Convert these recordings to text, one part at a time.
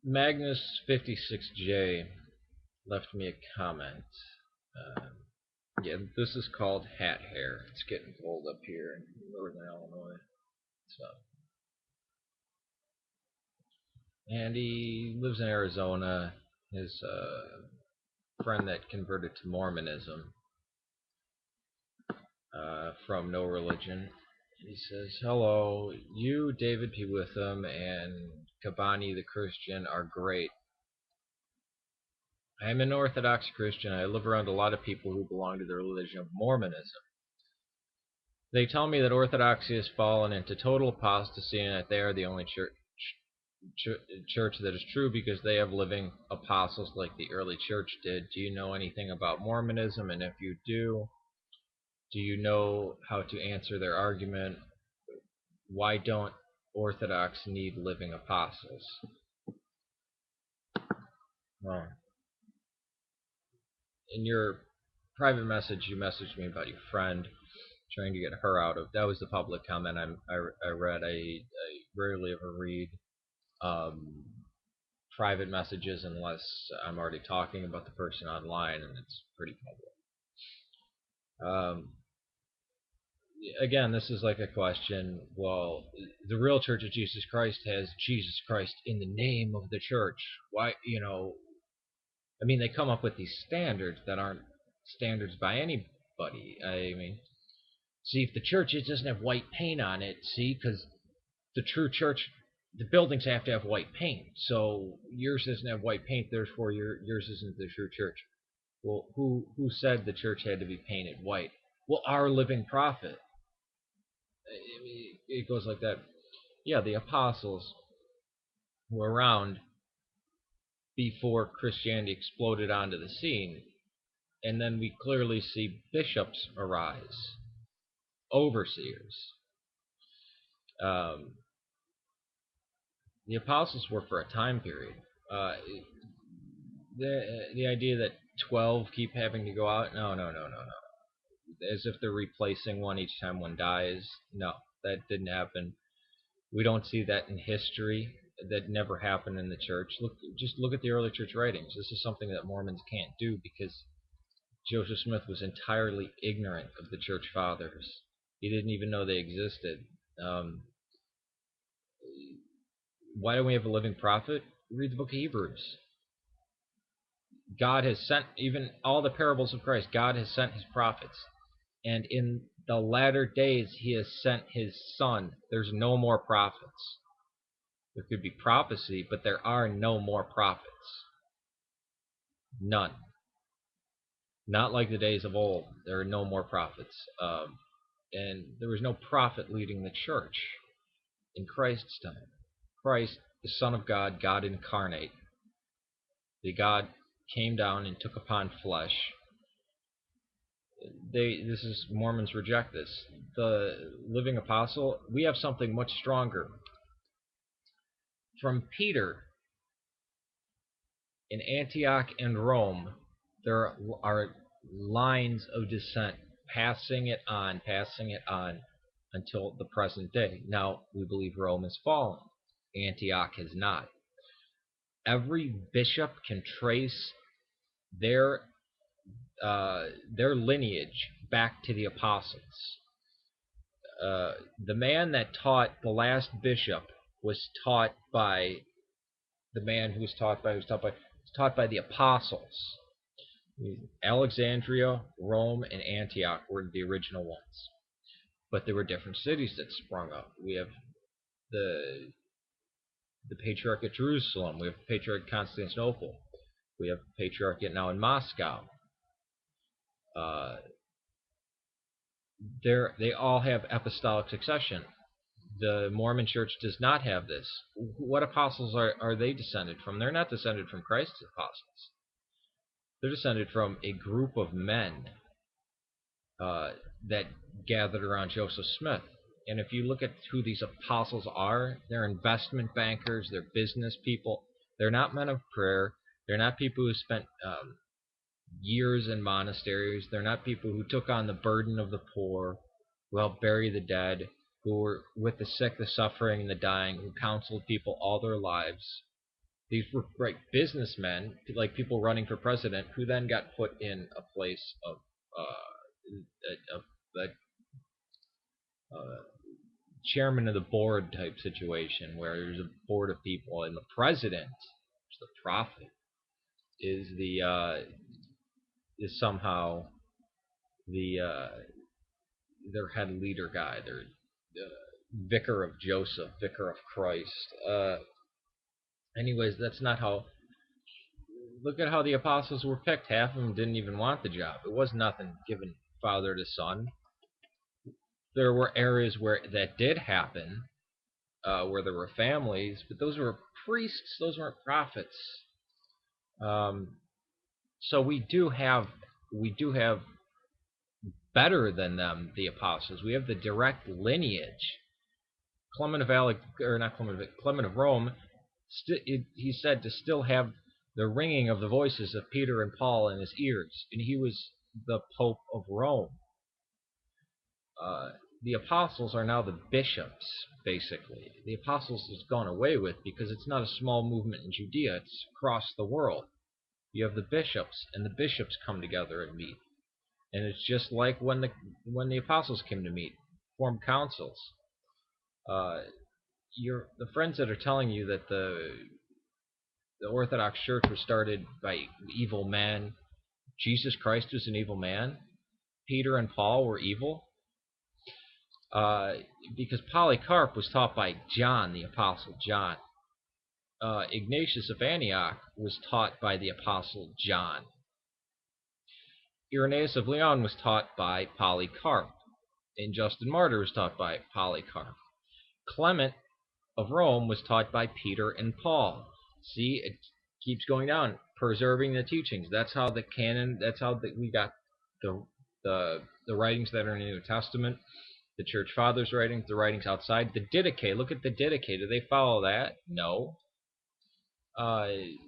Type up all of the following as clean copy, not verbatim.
Magnus56j left me a comment. Yeah, this is called hat hair. It's getting cold up here in northern Illinois. So, and he lives in Arizona. His friend that converted to Mormonism from no religion. He says, "Hello, you, David P. Witham, and Kabani the Christian are great. I'm an Orthodox Christian. I live around a lot of people who belong to the religion of Mormonism. They tell me that Orthodoxy has fallen into total apostasy and that they are the only church that is true because they have living apostles like the early church did. Do you know anything about Mormonism? And if you do you know how to answer their argument? Why don't Orthodox need living apostles?" Well, in your private message, you messaged me about your friend, trying to get her out of. That was the public comment I read. I rarely ever read private messages unless I'm already talking about the person online, and it's pretty public. Again, this is like a question. Well, the real Church of Jesus Christ has Jesus Christ in the name of the church. Why, I mean, they come up with these standards that aren't standards by anybody. I mean, see, if the church doesn't have white paint on it, see, because the true church, the buildings have to have white paint. So yours doesn't have white paint, therefore yours isn't the true church. Well, who said the church had to be painted white? Well, our living prophet. I mean, it goes like that. Yeah, the apostles were around before Christianity exploded onto the scene. And then we clearly see bishops arise, overseers. The apostles were for a time period. The idea that 12 keep having to go out, no. As if they're replacing one each time one dies. No, that didn't happen. We don't see that in history. That never happened in the church. Just look at the early church writings. This is something that Mormons can't do because Joseph Smith was entirely ignorant of the church fathers. He didn't even know they existed. Why don't we have a living prophet? Read the book of Hebrews. God has sent, even all the parables of Christ, God has sent his prophets. And in the latter days, he has sent his son. There's no more prophets. There could be prophecy, but there are no more prophets. None. Not like the days of old. There are no more prophets. And there was no prophet leading the church in Christ's time. Christ, the Son of God, God incarnate. The God came down and took upon flesh. Mormons reject this. The living apostle, we have something much stronger. From Peter in Antioch and Rome, there are lines of descent passing it on until the present day. Now, we believe Rome has fallen. Antioch has not. Every bishop can trace their lineage back to the apostles. The man that taught the last bishop was taught by the man who was taught by the apostles. Alexandria, Rome, and Antioch were the original ones, but there were different cities that sprung up. We have the Patriarch at Jerusalem. We have the Patriarch at Constantinople. We have the Patriarchate now in Moscow. They all have apostolic succession. The Mormon Church does not have this. What apostles are they descended from? They're not descended from Christ's apostles. They're descended from a group of men that gathered around Joseph Smith. And if you look at who these apostles are, they're investment bankers, they're business people. They're not men of prayer. They're not people who spent years in monasteries. They're not people who took on the burden of the poor, who helped bury the dead, who were with the sick, the suffering, and the dying, who counseled people all their lives. These were businessmen, like people running for president, who then got put in a place of chairman of the board type situation, where there's a board of people, and the president, the prophet, is somehow their head leader guy, their vicar of Joseph, vicar of Christ. Anyways, that's not how. Look at how the apostles were picked. Half of them didn't even want the job. It was nothing given father to son. There were areas where that did happen, where there were families, but those were priests. Those weren't prophets. So we do have better than them, the apostles. We have the direct lineage. Clement of Rome, he's said to still have the ringing of the voices of Peter and Paul in his ears, and he was the Pope of Rome. The apostles are now the bishops, basically. The apostles has gone away with because it's not a small movement in Judea, it's across the world. You have the bishops, and the bishops come together and meet. And it's just like when the apostles came to meet, formed councils. The friends that are telling you that the Orthodox Church was started by evil men, Jesus Christ was an evil man, Peter and Paul were evil, because Polycarp was taught by John, the Apostle John. Ignatius of Antioch was taught by the Apostle John. Irenaeus of Lyon was taught by Polycarp, and Justin Martyr was taught by Polycarp. Clement of Rome was taught by Peter and Paul. See, it keeps going down, preserving the teachings. That's how the canon. That's how we got the writings that are in the New Testament, the Church Fathers' writings, the writings outside. The Didache. Look at the Didache. Do they follow that? No.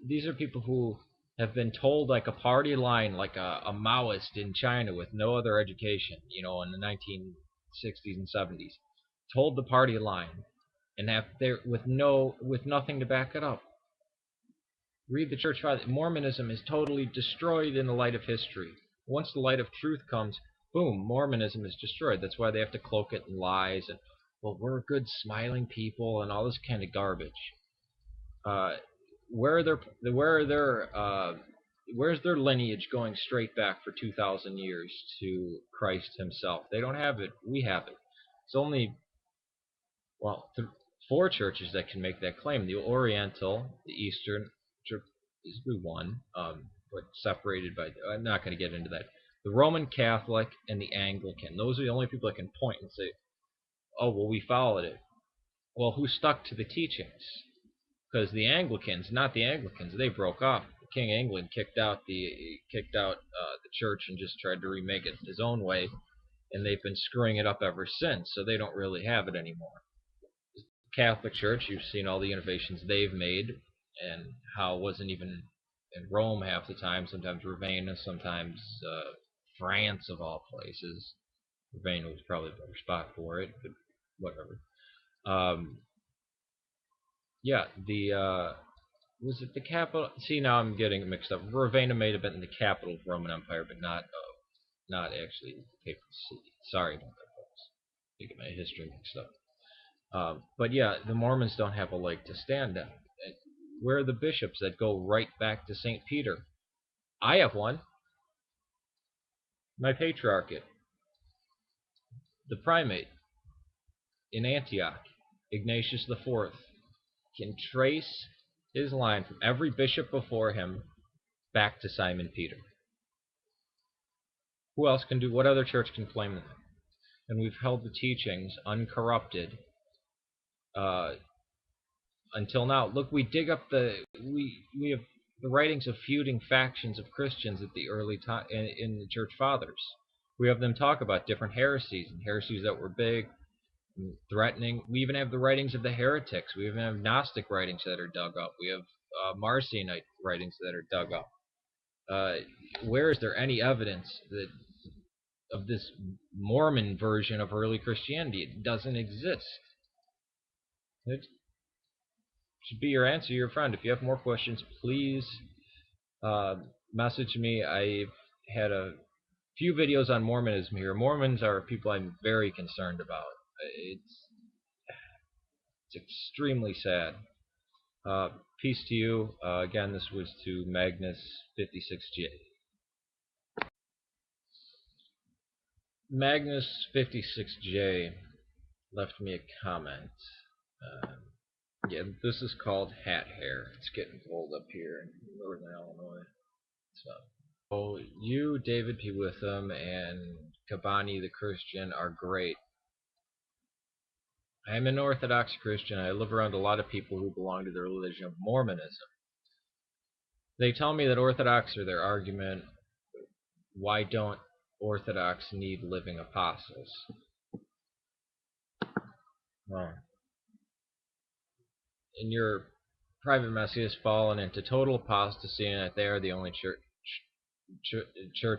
These are people who have been told like a party line, like a Maoist in China with no other education, in the 1960s and 70s, told the party line, and with nothing to back it up. Read the Church Fathers. Mormonism is totally destroyed in the light of history. Once the light of truth comes, boom, Mormonism is destroyed. That's why they have to cloak it in lies and, well, we're good smiling people and all this kind of garbage. Where's their lineage going straight back for 2,000 years to Christ himself? They don't have it. We have it. It's only, four churches that can make that claim. The Oriental, the Eastern, is one, but separated by, I'm not going to get into that. The Roman Catholic and the Anglican. Those are the only people that can point and say, oh, well, we followed it. Well, who stuck to the teachings? Because the Anglicans, not the Anglicans, they broke off. King of England kicked out the church and just tried to remake it his own way, and they've been screwing it up ever since. So they don't really have it anymore. The Catholic Church, you've seen all the innovations they've made, and how it wasn't even in Rome half the time. Sometimes Ravenna, sometimes France of all places. Ravenna was probably a better spot for it, but whatever. Was it the capital? See, now I'm getting mixed up. Ravenna may have been the capital of the Roman Empire, but not actually the papal city. Sorry about that, folks. I get my history mixed up. But yeah, the Mormons don't have a leg to stand on. Where are the bishops that go right back to St. Peter? I have one. My patriarchate. The primate in Antioch, Ignatius IV, can trace his line from every bishop before him back to Simon Peter. Who else can do? What other church can claim that? And we've held the teachings uncorrupted until now. Look, we dig up we have the writings of feuding factions of Christians at the early time in the Church Fathers. We have them talk about different heresies and heresies that were big, and threatening. We even have the writings of the heretics. We even have Gnostic writings that are dug up. We have Marcionite writings that are dug up. Where is there any evidence of this Mormon version of early Christianity? It doesn't exist. should be your answer, your friend. If you have more questions, please message me. I've had a few videos on Mormonism here. Mormons are people I'm very concerned about. It's extremely sad. Peace to you. Again, this was to Magnus56j. Magnus56j left me a comment. Yeah, this is called hat hair. It's getting cold up here in northern Illinois. So you, David P. Witham, and Kabani the Christian are great. I'm an Orthodox Christian. I live around a lot of people who belong to the religion of Mormonism. They tell me that Orthodox are their argument. Why don't Orthodox need living apostles? Well, in your private message has fallen into total apostasy, and that they are the only church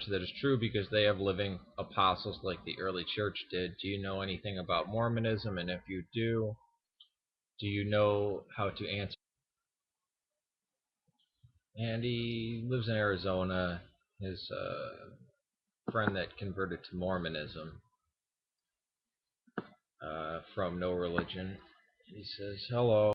that is true because they have living apostles like the early church did. Do you know anything about Mormonism? And if you do you know how to answer? And he lives in Arizona. His friend that converted to Mormonism from no religion. He says, hello.